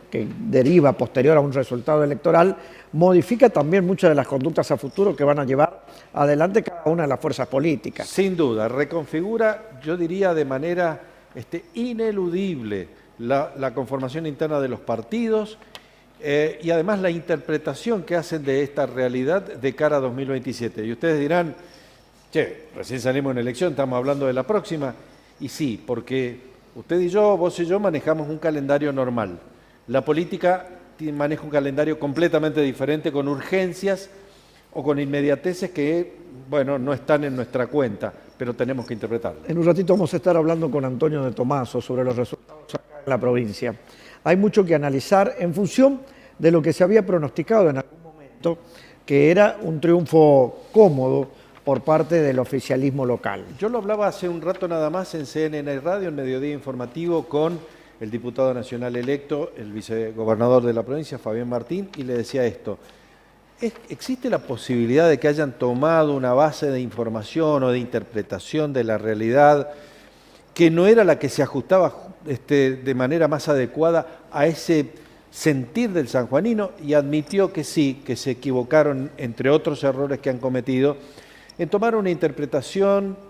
que deriva posterior a un resultado electoral, modifica también muchas de las conductas a futuro que van a llevar adelante cada una de las fuerzas políticas. Sin duda, reconfigura, yo diría, de manera ineludible la conformación interna de los partidos y además la interpretación que hacen de esta realidad de cara a 2027. Y ustedes dirán, che, recién salimos en elección, estamos hablando de la próxima. Y sí, porque usted y yo, vos y yo manejamos un calendario normal. La política maneja un calendario completamente diferente, con urgencias o con inmediateces que, bueno, no están en nuestra cuenta, pero tenemos que interpretarlas. En un ratito vamos a estar hablando con Antonio de Tomaso sobre los resultados acá en la provincia. Hay mucho que analizar en función de lo que se había pronosticado en algún momento, que era un triunfo cómodo por parte del oficialismo local. Yo lo hablaba hace un rato nada más en CNN Radio, en Mediodía Informativo, con el diputado nacional electo, el vicegobernador de la provincia, Fabián Martín, y le decía esto: ¿existe la posibilidad de que hayan tomado una base de información o de interpretación de la realidad que no era la que se ajustaba de manera más adecuada a ese sentir del sanjuanino? Y admitió que sí, que se equivocaron, entre otros errores que han cometido, en tomar una interpretación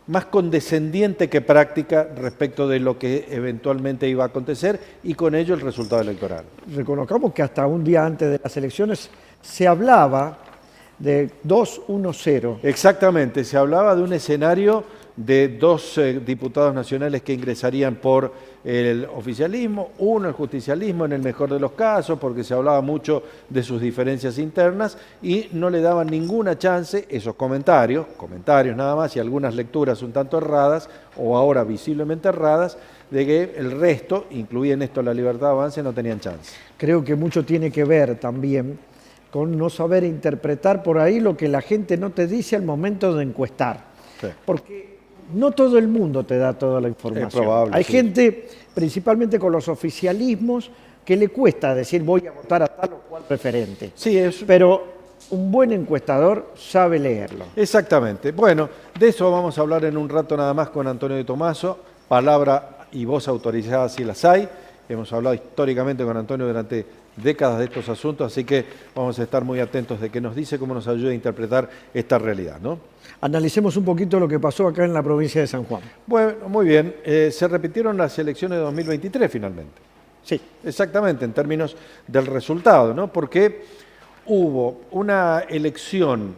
más condescendiente que práctica respecto de lo que eventualmente iba a acontecer y con ello el resultado electoral. Reconozcamos que hasta un día antes de las elecciones se hablaba de 2-1-0. Exactamente, se hablaba de un escenario de dos diputados nacionales que ingresarían por el oficialismo, uno el justicialismo en el mejor de los casos, porque se hablaba mucho de sus diferencias internas y no le daban ninguna chance esos comentarios nada más y algunas lecturas un tanto erradas o ahora visiblemente erradas, de que el resto, incluía en esto la Libertad Avanza, no tenían chance. Creo que mucho tiene que ver también con no saber interpretar por ahí lo que la gente no te dice al momento de encuestar. Sí. Porque no todo el mundo te da toda la información. Es probable, Hay sí. gente, principalmente con los oficialismos, que le cuesta decir voy a votar a tal o cual preferente. Sí, es... Pero un buen encuestador sabe leerlo. Exactamente. Bueno, de eso vamos a hablar en un rato nada más con Antonio de Tomaso. Palabra y voz autorizadas si las hay. Hemos hablado históricamente con Antonio durante décadas de estos asuntos, así que vamos a estar muy atentos de qué nos dice, cómo nos ayuda a interpretar esta realidad, ¿no? Analicemos un poquito lo que pasó acá en la provincia de San Juan. Bueno, muy bien. Se repitieron las elecciones de 2023 finalmente. Sí. Exactamente, en términos del resultado, ¿no? Porque hubo una elección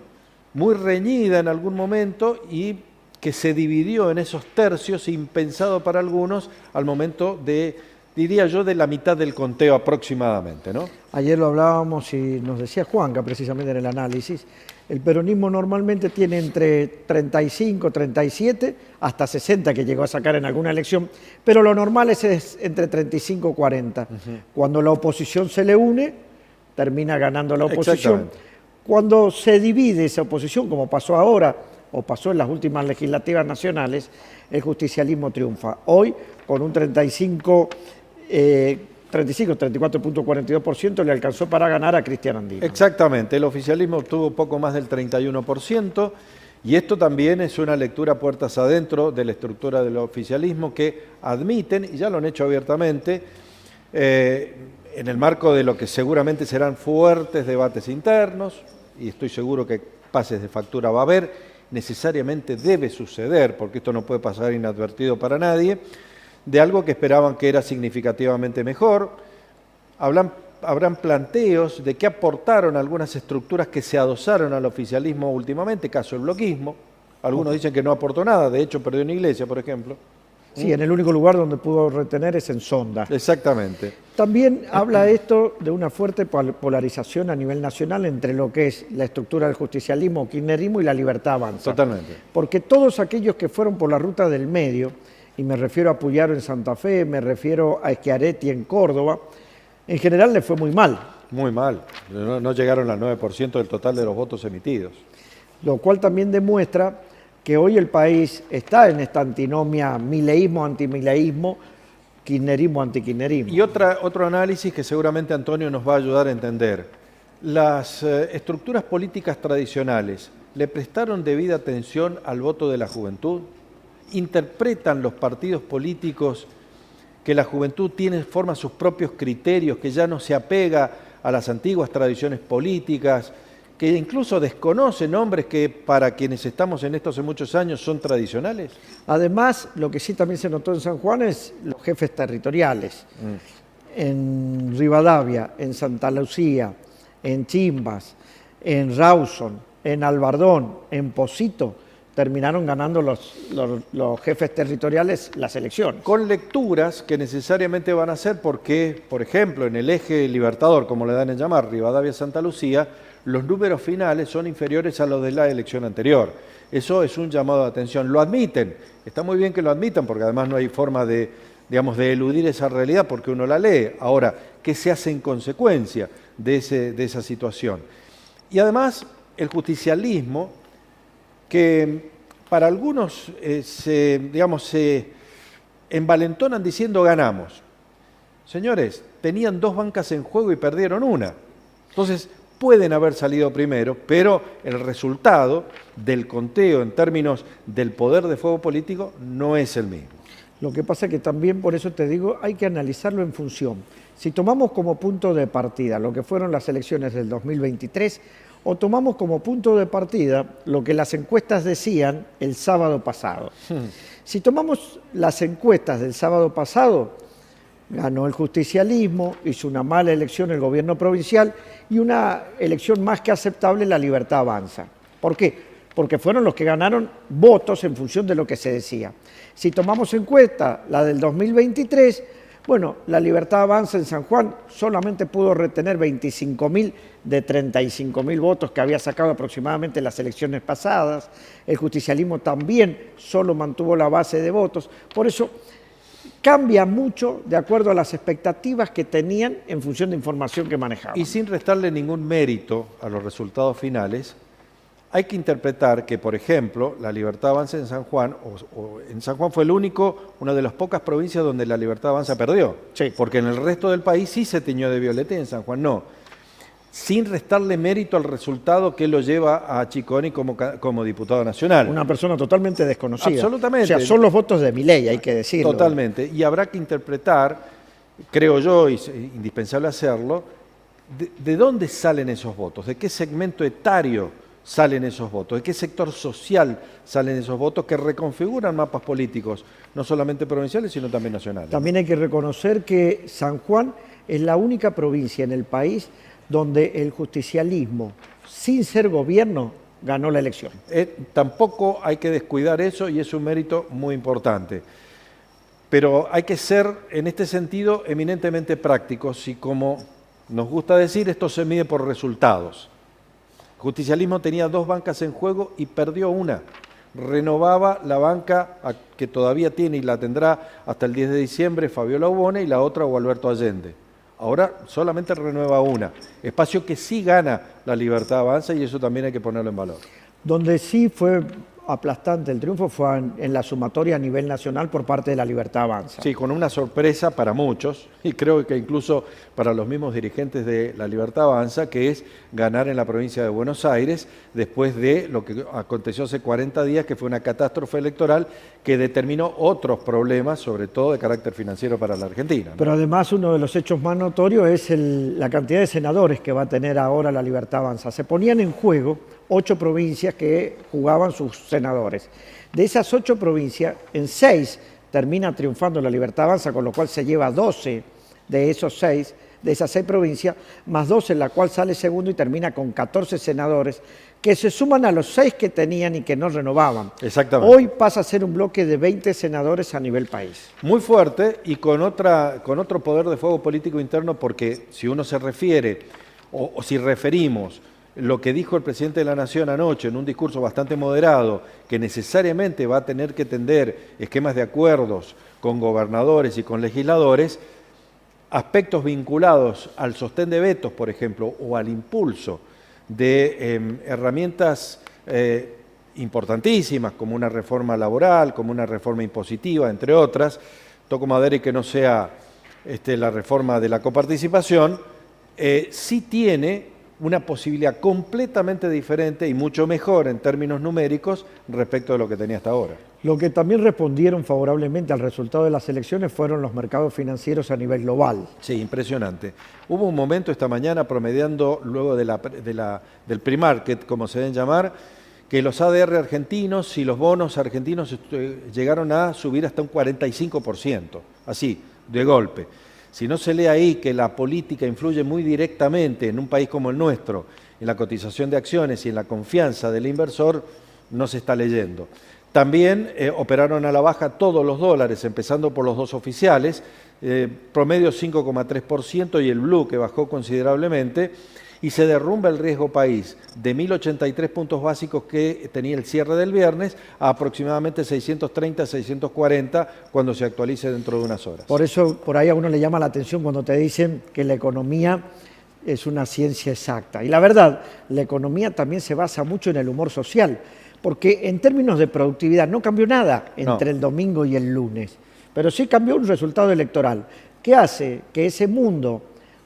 muy reñida en algún momento y que se dividió en esos tercios, impensado para algunos, al momento de, diría yo, de la mitad del conteo aproximadamente, ¿no? Ayer lo hablábamos y nos decía Juanca precisamente en el análisis. El peronismo normalmente tiene entre 35, 37, hasta 60 que llegó a sacar en alguna elección, pero lo normal es entre 35 y 40. Cuando la oposición se le une, termina ganando la oposición. Cuando se divide esa oposición, como pasó ahora, o pasó en las últimas legislativas nacionales, el justicialismo triunfa. Hoy, con un 34.42% le alcanzó para ganar a Cristian Andino. Exactamente, el oficialismo obtuvo poco más del 31% y esto también es una lectura puertas adentro de la estructura del oficialismo que admiten, y ya lo han hecho abiertamente, en el marco de lo que seguramente serán fuertes debates internos, y estoy seguro que pases de factura va a haber, necesariamente debe suceder, porque esto no puede pasar inadvertido para nadie, de algo que esperaban que era significativamente mejor. Habrán planteos de qué aportaron algunas estructuras que se adosaron al oficialismo últimamente, caso el bloquismo. Algunos dicen que no aportó nada, de hecho perdió en Iglesia, por ejemplo. Sí, en el único lugar donde pudo retener es en Sonda. Exactamente. También habla esto de una fuerte polarización a nivel nacional entre lo que es la estructura del justicialismo, kirchnerismo y la Libertad Avanza. Totalmente. Porque todos aquellos que fueron por la ruta del medio, y me refiero a Puyaro en Santa Fe, me refiero a Schiaretti en Córdoba, en general le fue muy mal. Muy mal. No llegaron al 9% del total de los votos emitidos. Lo cual también demuestra que hoy el país está en esta antinomia mileísmo-antimileísmo, kirchnerismo-antikirchnerismo. Y otro análisis que seguramente Antonio nos va a ayudar a entender. Las estructuras políticas tradicionales, ¿le prestaron debida atención al voto de la juventud? ¿Interpretan los partidos políticos que la juventud forma sus propios criterios, que ya no se apega a las antiguas tradiciones políticas, que incluso desconoce nombres que para quienes estamos en esto hace muchos años son tradicionales? Además, lo que sí también se notó en San Juan es los jefes territoriales. En Rivadavia, en Santa Lucía, en Chimbas, en Rawson, en Albardón, en Pocito, terminaron ganando los jefes territoriales las elecciones. Con lecturas que necesariamente van a ser porque, por ejemplo, en el eje Libertador, como le dan en llamar, Rivadavia-Santa Lucía, los números finales son inferiores a los de la elección anterior. Eso es un llamado de atención. Lo admiten, está muy bien que lo admitan, porque además no hay forma de eludir esa realidad porque uno la lee. Ahora, ¿qué se hace en consecuencia de esa situación? Y además, el justicialismo, que para algunos se envalentonan diciendo ganamos. Señores, tenían 2 bancas en juego y perdieron una. Entonces, pueden haber salido primero, pero el resultado del conteo en términos del poder de fuego político no es el mismo. Lo que pasa es que también, por eso te digo, hay que analizarlo en función. Si tomamos como punto de partida lo que fueron las elecciones del 2023, o tomamos como punto de partida lo que las encuestas decían el sábado pasado. Si tomamos las encuestas del sábado pasado, ganó el justicialismo, hizo una mala elección el gobierno provincial y una elección más que aceptable la Libertad Avanza. ¿Por qué? Porque fueron los que ganaron votos en función de lo que se decía. Si tomamos en cuenta la del 2023, bueno, la Libertad Avanza en San Juan solamente pudo retener 25.000 de 35.000 votos que había sacado aproximadamente en las elecciones pasadas. El justicialismo también solo mantuvo la base de votos. Por eso cambia mucho de acuerdo a las expectativas que tenían en función de información que manejaban. Y sin restarle ningún mérito a los resultados finales, hay que interpretar que, por ejemplo, la Libertad Avanza en San Juan, en San Juan fue una de las pocas provincias donde la Libertad Avanza perdió, sí, porque en el resto del país sí se tiñó de violeta y en San Juan no. Sin restarle mérito al resultado que lo lleva a Cicconi como diputado nacional. Una persona totalmente desconocida. Absolutamente. O sea, son los votos de Milei, hay que decirlo. Totalmente. Y habrá que interpretar, creo yo, y es indispensable hacerlo, de dónde salen esos votos, de qué segmento etario salen esos votos, de qué sector social salen esos votos que reconfiguran mapas políticos, no solamente provinciales, sino también nacionales. También hay que reconocer que San Juan es la única provincia en el país donde el justicialismo, sin ser gobierno, ganó la elección. Tampoco hay que descuidar eso y es un mérito muy importante. Pero hay que ser, en este sentido, eminentemente prácticos y, como nos gusta decir, esto se mide por resultados. El justicialismo tenía 2 bancas en juego y perdió una. Renovaba la banca que todavía tiene y la tendrá hasta el 10 de diciembre Fabiola Ubone y la otra Gualberto Allende. Ahora solamente renueva una. Espacio que sí gana la Libertad Avanza y eso también hay que ponerlo en valor. Donde sí fue aplastante el triunfo fue en la sumatoria a nivel nacional por parte de la Libertad Avanza. Sí, con una sorpresa para muchos, y creo que incluso para los mismos dirigentes de la Libertad Avanza, que es ganar en la provincia de Buenos Aires, después de lo que aconteció hace 40 días, que fue una catástrofe electoral que determinó otros problemas, sobre todo de carácter financiero para la Argentina, ¿no? Pero además uno de los hechos más notorios es la cantidad de senadores que va a tener ahora la Libertad Avanza. Se ponían en juego 8 provincias que jugaban sus senadores. De esas 8 provincias, en 6 termina triunfando la Libertad Avanza, con lo cual se lleva 12 de esas 6 provincias, más 2 en la cual sale segundo y termina con 14 senadores, que se suman a los 6 que tenían y que no renovaban. Exactamente. Hoy pasa a ser un bloque de 20 senadores a nivel país. Muy fuerte y con otro poder de fuego político interno, porque si uno se refiere, o si referimos lo que dijo el presidente de la Nación anoche en un discurso bastante moderado, que necesariamente va a tener que tender esquemas de acuerdos con gobernadores y con legisladores, aspectos vinculados al sostén de vetos, por ejemplo, o al impulso de herramientas importantísimas, como una reforma laboral, como una reforma impositiva, entre otras, toco madera y que no sea la reforma de la coparticipación, sí tiene una posibilidad completamente diferente y mucho mejor en términos numéricos respecto de lo que tenía hasta ahora. Lo que también respondieron favorablemente al resultado de las elecciones fueron los mercados financieros a nivel global. Sí, impresionante. Hubo un momento esta mañana promediando luego del pre-market, como se deben llamar, que los ADR argentinos y los bonos argentinos llegaron a subir hasta un 45%, así, de golpe. Si no se lee ahí que la política influye muy directamente en un país como el nuestro, en la cotización de acciones y en la confianza del inversor, no se está leyendo. También operaron a la baja todos los dólares, empezando por los dos oficiales, promedio 5,3% y el blue que bajó considerablemente, y se derrumba el riesgo país de 1.083 puntos básicos que tenía el cierre del viernes a aproximadamente 630, 640 cuando se actualice dentro de unas horas. Por eso, por ahí a uno le llama la atención cuando te dicen que la economía es una ciencia exacta. Y la verdad, la economía también se basa mucho en el humor social, porque en términos de productividad no cambió nada entre el domingo y el lunes, pero sí cambió un resultado electoral que hace que ese mundo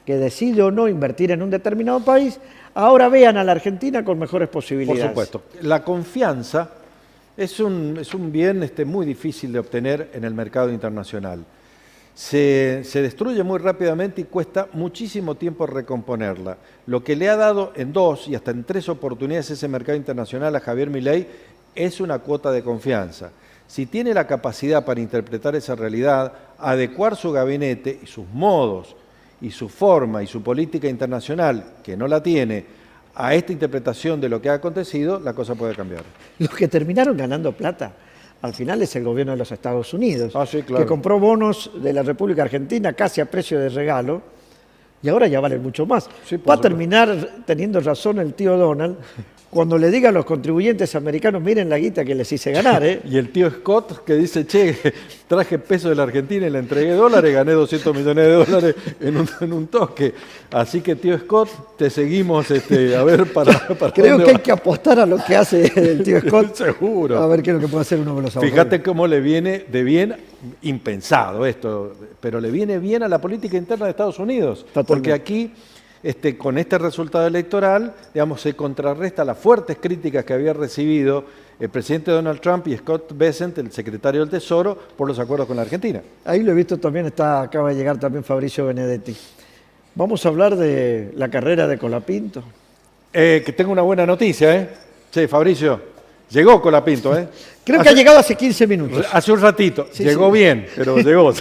que decide o no invertir en un determinado país, ahora vean a la Argentina con mejores posibilidades. Por supuesto. La confianza es un bien muy difícil de obtener en el mercado internacional. Se destruye muy rápidamente y cuesta muchísimo tiempo recomponerla. Lo que le ha dado en 2 y hasta en 3 oportunidades ese mercado internacional a Javier Milei es una cuota de confianza. Si tiene la capacidad para interpretar esa realidad, adecuar su gabinete y sus modos y su forma y su política internacional, que no la tiene, a esta interpretación de lo que ha acontecido, la cosa puede cambiar. Los que terminaron ganando plata al final es el gobierno de los Estados Unidos, sí, claro, que compró bonos de la República Argentina casi a precio de regalo y ahora ya valen mucho más. Sí, va a terminar teniendo razón el tío Donald cuando le diga a los contribuyentes americanos, miren la guita que les hice ganar. Y el tío Scott que dice, che, traje pesos de la Argentina y le entregué dólares, gané 200 millones de dólares en un toque. Así que tío Scott, te seguimos a ver para Creo que hay que apostar a lo que hace el tío Scott. Seguro. A ver qué es lo que puede hacer uno de los ahorros. Fíjate cómo le viene de bien, impensado esto, pero le viene bien a la política interna de Estados Unidos. Totalmente. Porque aquí, con este resultado electoral, digamos, se contrarresta las fuertes críticas que había recibido el presidente Donald Trump y Scott Bessent, el secretario del Tesoro, por los acuerdos con la Argentina. Ahí lo he visto también, acaba de llegar también Fabricio Benedetti. Vamos a hablar de la carrera de Colapinto. Que tengo una buena noticia, ¿eh? Sí, Fabricio, llegó Colapinto, ¿eh? Creo que ha llegado hace 15 minutos. Hace un ratito, Sí, llegó sí. bien, pero llegó.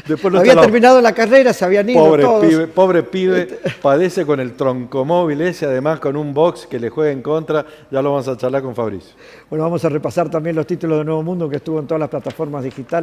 Después Había terminado la carrera, se habían ido todos. Pobre pibe, padece con el troncomóvil ese, además con un box que le juega en contra. Ya lo vamos a charlar con Fabricio. Bueno, vamos a repasar también los títulos de Nuevo Mundo que estuvo en todas las plataformas digitales.